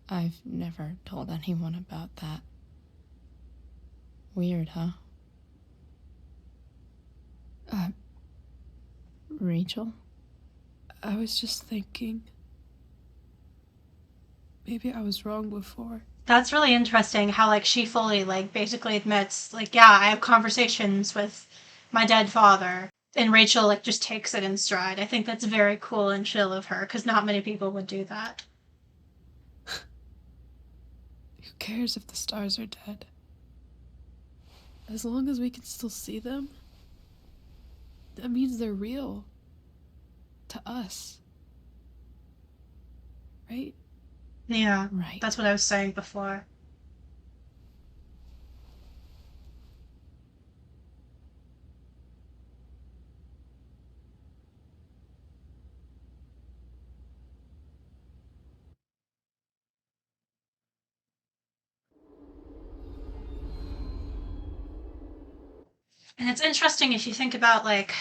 I've never told anyone about that. Weird, huh? Rachel? I was just thinking, maybe I was wrong before. That's really interesting how, like, she fully, like, basically admits, like, yeah, I have conversations with my dead father, and Rachel, like, just takes it in stride. I think that's very cool and chill of her, because not many people would do that. Who cares if the stars are dead? As long as we can still see them, that means they're real. To us. Right? Yeah, Right. that's what I was saying before. And it's interesting if you think about, like,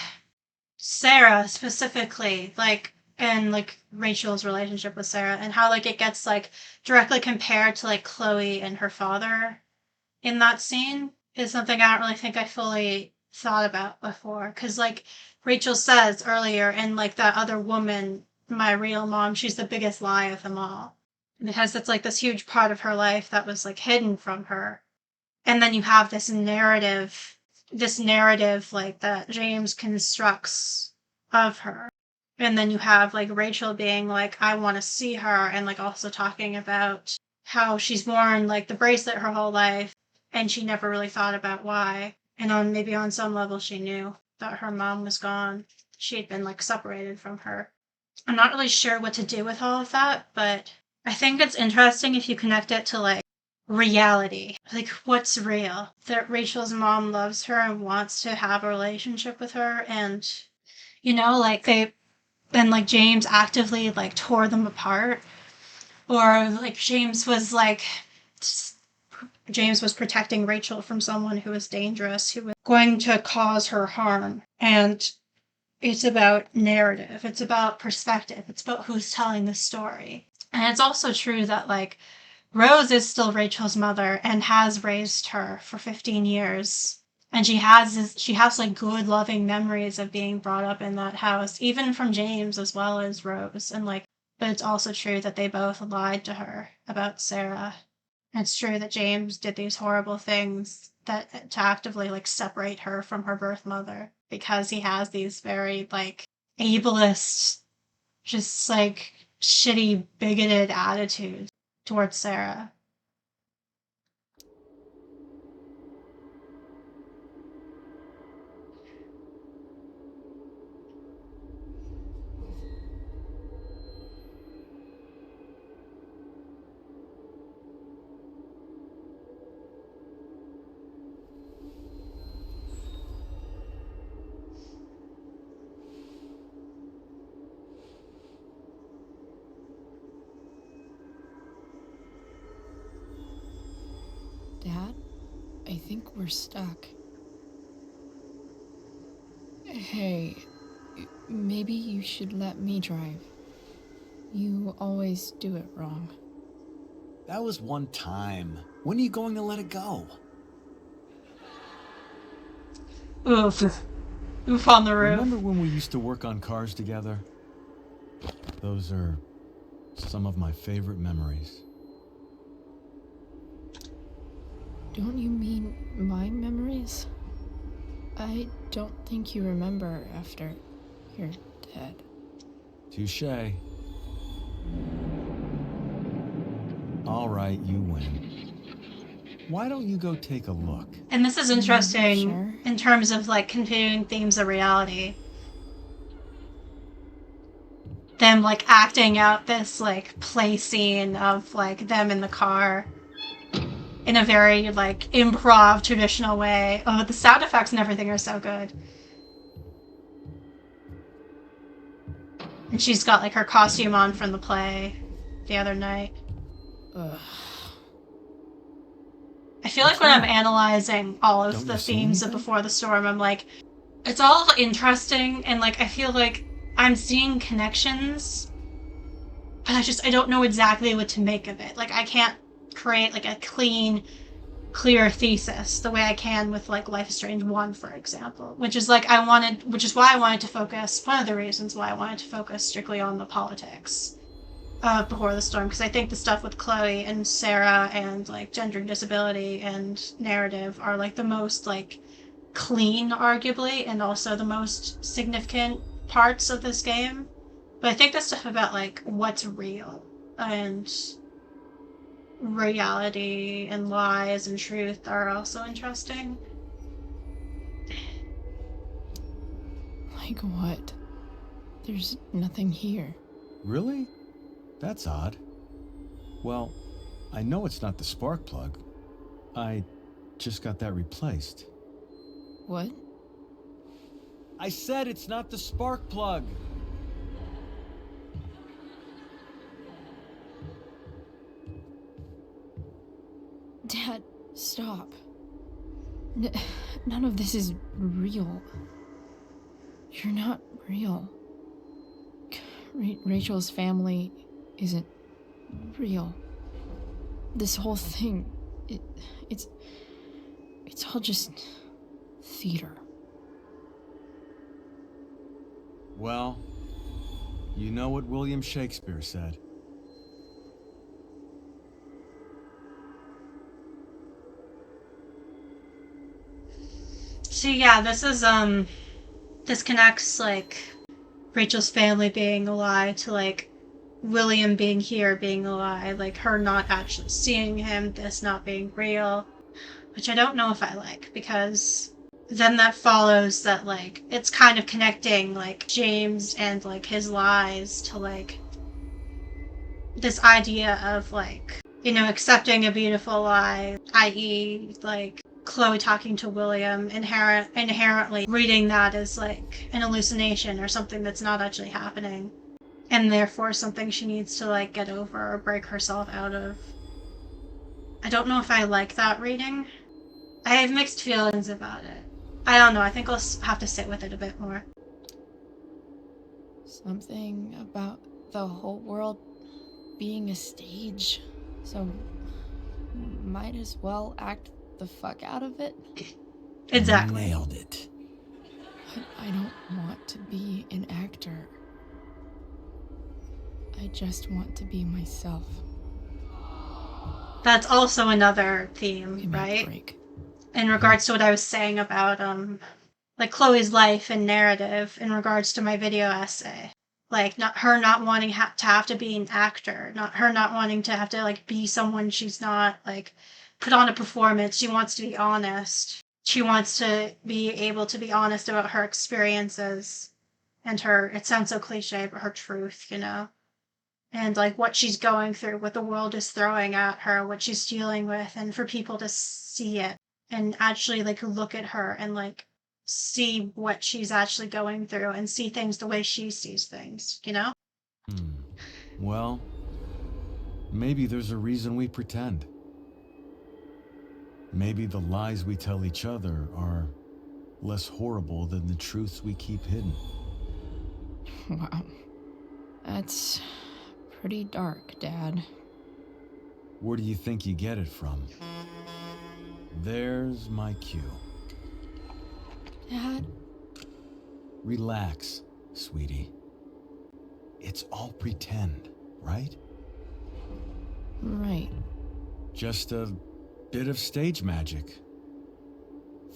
Sera specifically, like, and like Rachel's relationship with Sera, and how, like, it gets, like, directly compared to, like, Chloe and her father in that scene is something I don't really think I fully thought about before. Because, like, Rachel says earlier, and, like, that other woman, my real mom, she's the biggest lie of them all. Because it's, like, this huge part of her life that was, like, hidden from her. And then you have this narrative, like, that James constructs of her. And then you have, like, Rachel being like, I want to see her, and, like, also talking about how she's worn, like, the bracelet her whole life, and she never really thought about why. And maybe on some level she knew that her mom was gone. She had been, like, separated from her. I'm not really sure what to do with all of that, but I think it's interesting if you connect it to, like, reality. Like, what's real? That Rachel's mom loves her and wants to have a relationship with her, and, like, like, James actively, like, tore them apart. Or, like, James was protecting Rachel from someone who was dangerous, who was going to cause her harm. And it's about narrative, it's about perspective, it's about who's telling the story. And it's also true that, like, Rose is still Rachel's mother and has raised her for 15 years. And she has like good loving memories of being brought up in that house, even from James as well as Rose. And, like, but it's also true that they both lied to her about Sera. And it's true that James did these horrible things that to actively, like, separate her from her birth mother, because he has these very, like, ableist, just, like, shitty, bigoted attitudes towards Sera. Dad, I think we're stuck. Hey, maybe you should let me drive. You always do it wrong. That was one time. When are you going to let it go? Oof. Oof on the roof. Remember when we used to work on cars together? Those are some of my favorite memories. Don't you mean my memories? I don't think you remember after you're dead. Touché. All right, you win. Why don't you go take a look? And this is interesting Sure. in terms of like continuing themes of reality. Them like acting out this like play scene of like them in the car in a very like improv traditional way. Oh, the sound effects and everything are so good. And she's got like her costume on from the play the other night. Ugh. I feel like when I'm analyzing all of Don't the you see themes of anything? Before the Storm, I'm like, it's all interesting, and like I feel like I'm seeing connections, but I don't know exactly what to make of it. Like I can't create like a clean, clear thesis the way I can with like Life is Strange 1, for example, which is why I wanted to focus, one of the reasons why I wanted to focus strictly on the politics of Before the Storm, because I think the stuff with Chloe and Sera and like gender and disability and narrative are like the most like clean, arguably, and also the most significant parts of this game. But I think the stuff about like what's real and reality and lies and truth are also interesting. Like what? There's nothing here. Really? That's odd. Well, I know it's not the spark plug. I just got that replaced. What? I said it's not the spark plug! Dad, stop. None of this is real. You're not real. Rachel's family isn't real. This whole thing, it's all just theater. Well, you know what William Shakespeare said. So yeah, this connects like Rachel's family being a lie to like William being here being a lie, like her not actually seeing him, this not being real, which I don't know if I like, because then that follows that like it's kind of connecting like James and like his lies to like this idea of like, you know, accepting a beautiful lie, i.e. like Chloe talking to William, inherently reading that as like an hallucination or something that's not actually happening, and therefore something she needs to like get over or break herself out of. I don't know if I like that reading. I have mixed feelings about it. I don't know, I think I'll have to sit with it a bit more. Something about the whole world being a stage. So might as well act the fuck out of it. Exactly. Nailed it. But I don't want to be an actor. I just want to be myself. That's also another theme, Give me a right? break. In regards to what I was saying about like Chloe's life and narrative in regards to my video essay. Like not wanting to have to be an actor, not wanting to have to like be someone she's not, like put on a performance. She wants to be honest. She wants to be able to be honest about her experiences and her, it sounds so cliche, but her truth, you know? And like what she's going through, what the world is throwing at her, what she's dealing with, and for people to see it and actually like look at her and like see what she's actually going through and see things the way she sees things, you know? Well, maybe there's a reason we pretend. Maybe the lies we tell each other are less horrible than the truths we keep hidden. Wow. That's pretty dark, Dad. Where do you think you get it from? There's my cue. Dad? Relax, sweetie. It's all pretend, right? Right. Just a bit of stage magic.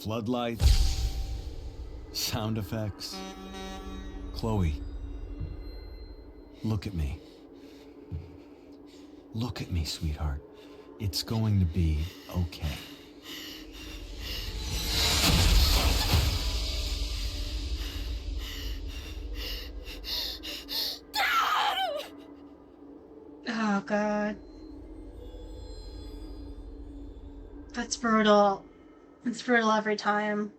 Floodlights, sound effects. Chloe, look at me. Look at me, sweetheart. It's going to be okay. Oh, God. That's brutal. It's brutal every time.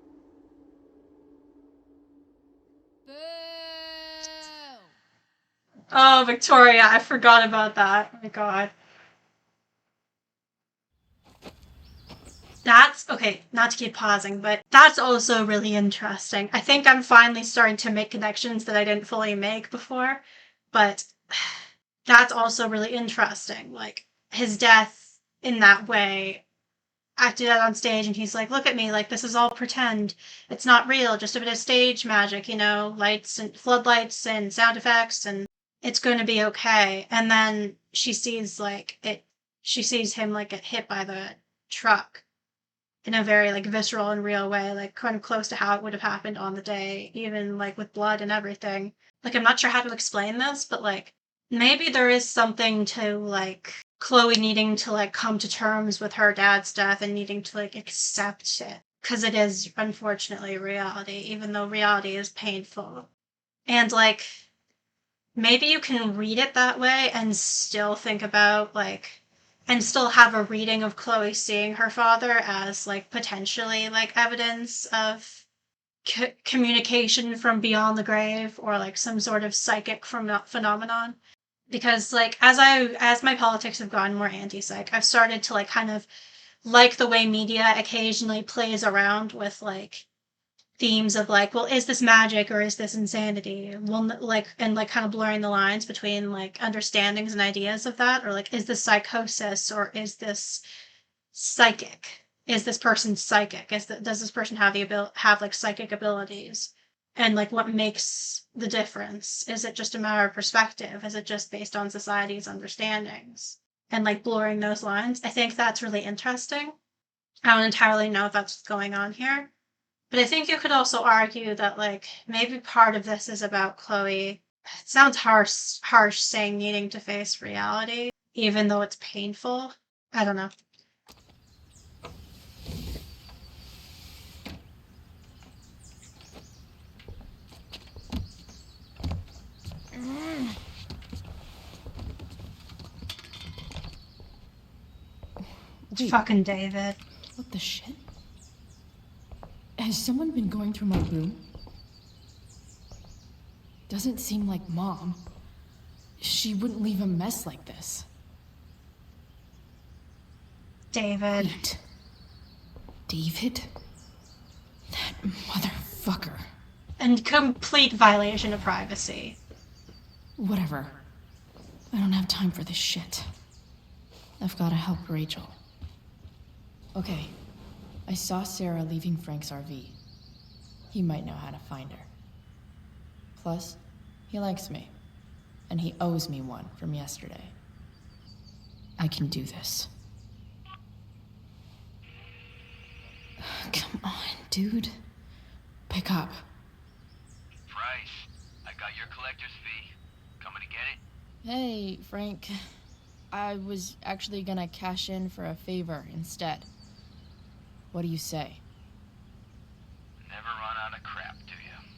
Boo! Oh, Victoria, I forgot about that. Oh my God. That's okay, not to keep pausing, but that's also really interesting. I think I'm finally starting to make connections that I didn't fully make before, but that's also really interesting. Like, his death in that way, acted out on stage, and he's like, look at me, like, this is all pretend. It's not real, just a bit of stage magic, lights and floodlights and sound effects, and it's going to be okay. And then she sees him like get hit by the truck in a very like visceral and real way, like kind of close to how it would have happened on the day, even like with blood and everything. Like, I'm not sure how to explain this, but like maybe there is something to like Chloe needing to like come to terms with her dad's death and needing to like accept it, because it is unfortunately reality, even though reality is painful. And like maybe you can read it that way and still think about like and still have a reading of Chloe seeing her father as like potentially like evidence of communication from beyond the grave, or like some sort of psychic phenomenon. Because like as my politics have gotten more anti-psych, I've started to like kind of like the way media occasionally plays around with like themes of like, well, is this magic or is this insanity? Well, like, and like kind of blurring the lines between like understandings and ideas of that, or like, is this psychosis or is this psychic? Is this person psychic? Does this person have have like psychic abilities? And like, what makes the difference? Is it just a matter of perspective? Is it just based on society's understandings? And like blurring those lines, I think that's really interesting. I don't entirely know if that's what's going on here. But I think you could also argue that, like, maybe part of this is about Chloe. It sounds harsh saying needing to face reality, even though it's painful. I don't know. Wait, Fucking David. what the shit? Has someone been going through my room? Doesn't seem like Mom. She wouldn't leave a mess like this. David. Wait. David? That motherfucker. And complete violation of privacy. Whatever. I don't have time for this shit. I've gotta help Rachel. Okay. I saw Sera leaving Frank's RV. He might know how to find her. Plus, he likes me. And he owes me one from yesterday. I can do this. Come on, dude. Pick up. Price, I got your collector's fee. Coming to get it? Hey, Frank. I was actually gonna cash in for a favor instead. What do you say? Never run out of crap, do you?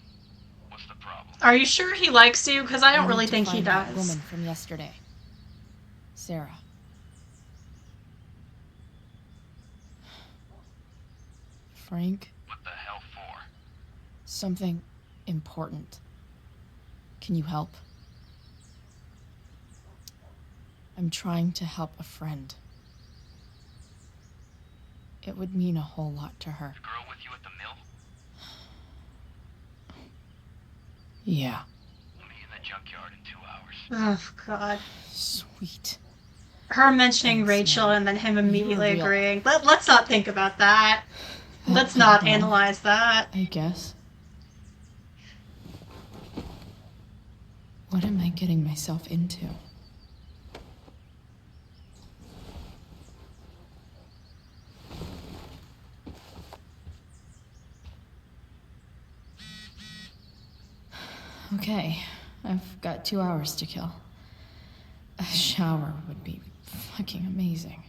What's the problem? Are you sure he likes you? Because I don't really need to think he find that does. woman from yesterday. Sera. Frank, What the hell for? something important. Can you help? I'm trying to help a friend. It would mean a whole lot to her. The girl with you at the mill? Yeah. We'll meet in the junkyard in 2 hours. Oh, God. Sweet. Her mentioning Thanks, Rachel man. and then him You're immediately real. agreeing. Let's not think about that. Let's not Well, analyze that. I guess. What am I getting myself into? Okay, I've got 2 hours to kill. A shower would be fucking amazing.